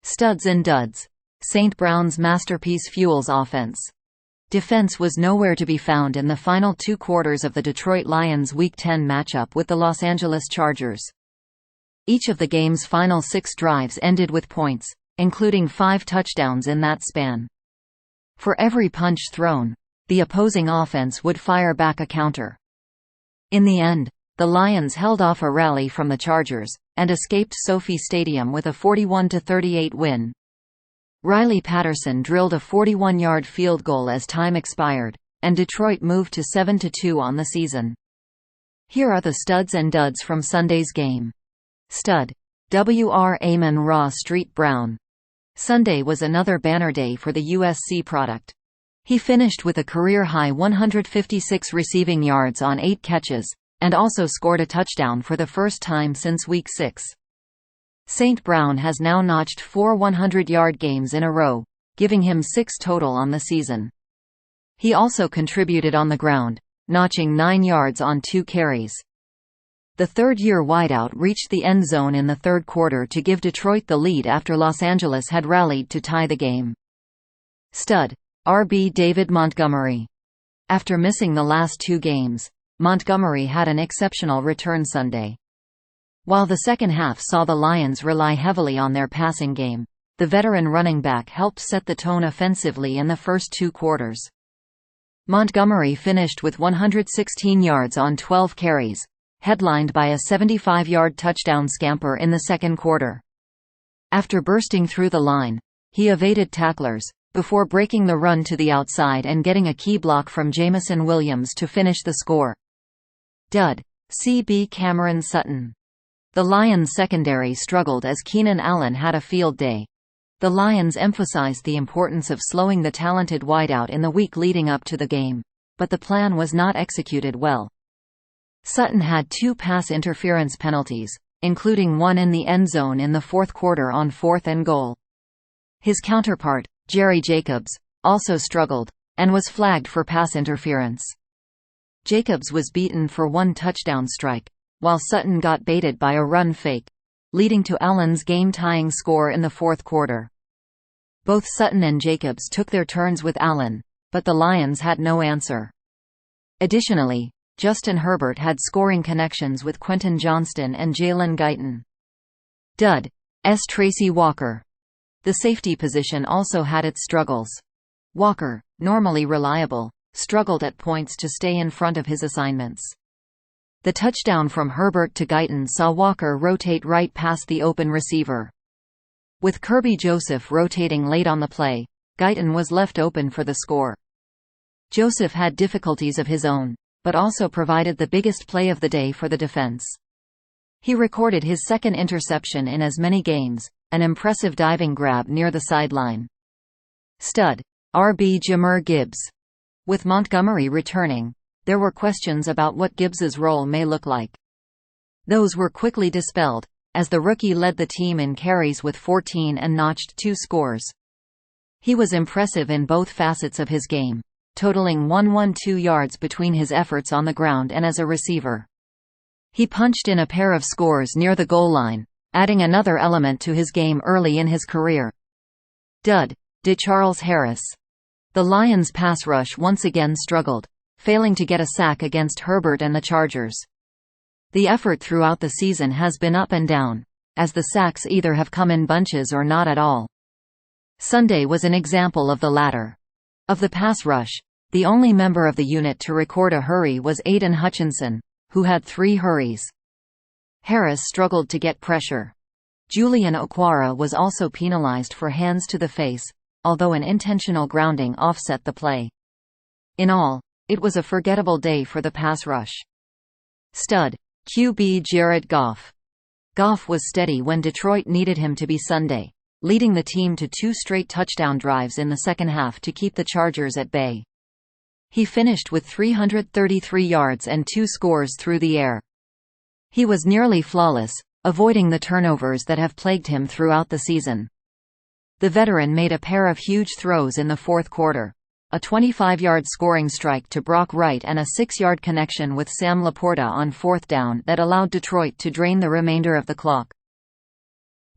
Studs and duds. St. Brown's masterpiece fuels offense. Defense was nowhere to be found in the final 2 quarters of the Detroit Lions' Week 10 matchup with the Los Angeles Chargers. Each of the game's final 6 drives ended with points, including 5 touchdowns in that span. For every punch thrown, the opposing offense would fire back a counter. In the end, the Lions held off a rally from the Chargers, and escaped SoFi Stadium with a 41-38 win. Riley Patterson drilled a 41-yard field goal as time expired, and Detroit moved to 7-2 on the season. Here are the studs and duds from Sunday's game. Stud. Wr Amon-Ra Street Brown. Sunday was another banner day for the USC product. He finished with a career-high 156 receiving yards on 8 catches, and also scored a touchdown for the first time since Week 6. St. Brown has now notched 4 100-yard games in a row, giving him 6 total on the season. He also contributed on the ground, notching 9 yards on 2 carries. The third-year wideout reached the end zone in the third quarter to give Detroit the lead after Los Angeles had rallied to tie the game. Stud. RB David Montgomery. After missing the last 2 games, Montgomery had an exceptional return Sunday. While the second half saw the Lions rely heavily on their passing game, the veteran running back helped set the tone offensively in the first 2 quarters. Montgomery finished with 116 yards on 12 carries, headlined by a 75-yard touchdown scamper in the second quarter. After bursting through the line, he evaded tacklers, before breaking the run to the outside and getting a key block from Jamison Williams to finish the score. Dud. CB Cameron Sutton. The Lions' secondary struggled as Keenan Allen had a field day. The Lions emphasized the importance of slowing the talented wideout in the week leading up to the game, but the plan was not executed well. Sutton had 2 pass interference penalties, including one in the end zone in the fourth quarter on 4th and goal. His counterpart, Jerry Jacobs, also struggled, and was flagged for pass interference. Jacobs was beaten for 1 touchdown strike, while Sutton got baited by a run fake, leading to Allen's game-tying score in the fourth quarter. Both Sutton and Jacobs took their turns with Allen, but the Lions had no answer. Additionally, Justin Herbert had scoring connections with Quentin Johnston and Jalen Guyton. Dud. Tracy Walker. The safety position also had its struggles. Walker, normally reliable, struggled at points to stay in front of his assignments. The touchdown from Herbert to Guyton saw Walker rotate right past the open receiver. With Kirby Joseph rotating late on the play, Guyton was left open for the score. Joseph had difficulties of his own, but also provided the biggest play of the day for the defense. He recorded his 2nd interception in as many games, an impressive diving grab near the sideline. Stud. RB Jahmyr Gibbs. With Montgomery returning, there were questions about what Gibbs's role may look like. Those were quickly dispelled, as the rookie led the team in carries with 14 and notched 2 scores. He was impressive in both facets of his game, totaling 112 yards between his efforts on the ground and as a receiver. He punched in a pair of scores near the goal line, adding another element to his game early in his career. Dud. DeCharles Harris. The Lions' pass rush once again struggled, failing to get a sack against Herbert and the Chargers. The effort throughout the season has been up and down, as the sacks either have come in bunches or not at all. Sunday was an example of the latter. Of the pass rush, the only member of the unit to record a hurry was Aiden Hutchinson, who had 3 hurries. Harris struggled to get pressure. Julian Okwara was also penalized for hands to the face, although an intentional grounding offset the play. In all, it was a forgettable day for the pass rush. Stud. QB Jared Goff. Goff was steady when Detroit needed him to be Sunday, leading the team to 2 straight touchdown drives in the second half to keep the Chargers at bay. He finished with 333 yards and 2 scores through the air. He was nearly flawless, avoiding the turnovers that have plagued him throughout the season. The veteran made a pair of huge throws in the fourth quarter, a 25-yard scoring strike to Brock Wright and a 6-yard connection with Sam Laporta on 4th down that allowed Detroit to drain the remainder of the clock.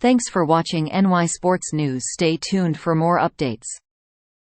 Thanks for watching NY Sports News. Stay tuned for more updates.